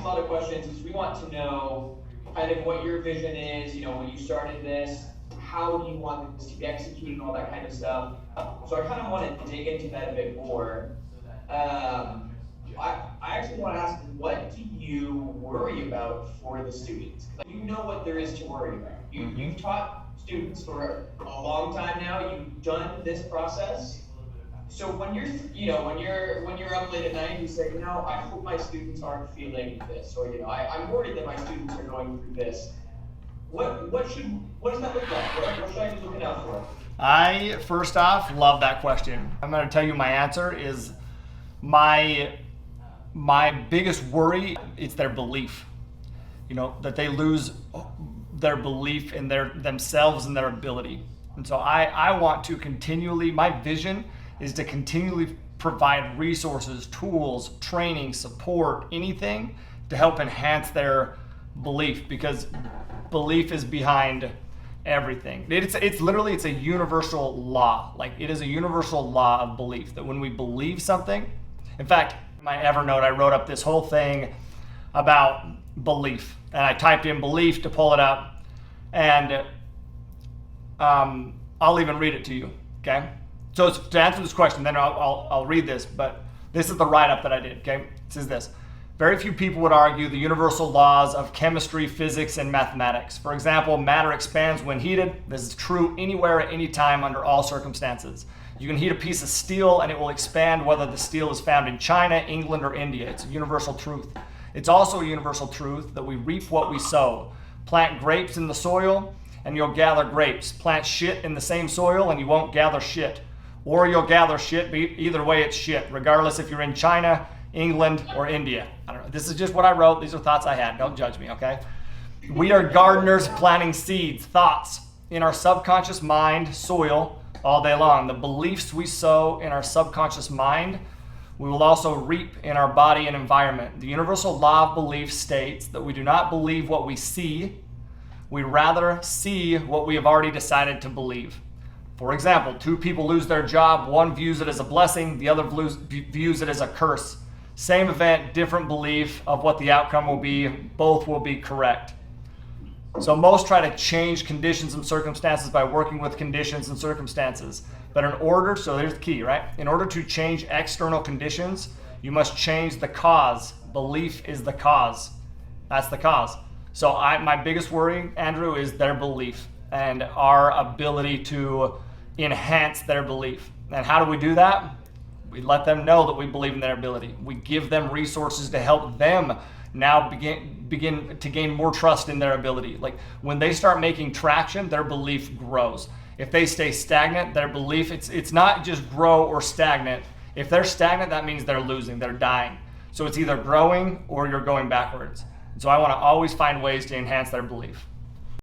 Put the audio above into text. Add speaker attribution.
Speaker 1: a lot of questions because we want to know kind of what your vision is, when you started this, how do you want this to be executed and all that kind of stuff. So I kind of want to dig into that a bit more. I actually want to ask, what do you worry about for the students? You know what there is to worry about. You've taught students for a long time now. You've done this process. So when you're up late at night and you say, I hope my students aren't feeling this, or I'm worried that my students are going through this. What does that look like? What should I be looking out for?
Speaker 2: I first off love that question. I'm going to tell you my answer is my biggest worry. It's their belief. That they lose their belief in themselves and their ability. And so I want to continually, my vision is to continually provide resources, tools, training, support, anything to help enhance their belief, because belief is behind everything. It's a universal law. Like, it is a universal law of belief that when we believe something, in fact, in my Evernote, I wrote up this whole thing about belief, and I typed in belief to pull it up, and I'll even read it to you, okay? So to answer this question, then I'll read this, but this is the write-up that I did, okay? It says this: very few people would argue the universal laws of chemistry, physics, and mathematics. For example, matter expands when heated. This is true anywhere at any time under all circumstances. You can heat a piece of steel and it will expand whether the steel is found in China, England, or India. It's a universal truth. It's also a universal truth that we reap what we sow. Plant grapes in the soil and you'll gather grapes. Plant shit in the same soil and you won't gather shit. Or you'll gather shit, but either way it's shit, regardless if you're in China, England, or India. I don't know. This is just what I wrote. These are thoughts I had. Don't judge me, okay? We are gardeners planting seeds, thoughts, in our subconscious mind, soil, all day long. The beliefs we sow in our subconscious mind, we will also reap in our body and environment. The universal law of belief states that we do not believe what we see. We rather see what we have already decided to believe. For example, two people lose their job. One views it as a blessing. The other views it as a curse. Same event, different belief of what the outcome will be. Both will be correct. So most try to change conditions and circumstances by working with conditions and circumstances. But so there's the key, right? In order to change external conditions, you must change the cause. Belief is the cause. That's the cause. So my biggest worry, Andrew, is their belief and our ability to enhance their belief. And how do we do that? We let them know that we believe in their ability. We give them resources to help them now begin to gain more trust in their ability. Like, when they start making traction, their belief grows. If they stay stagnant, their belief, it's not just grow or stagnant. If they're stagnant, that means they're losing, they're dying. So it's either growing or you're going backwards. And so I want to always find ways to enhance their belief.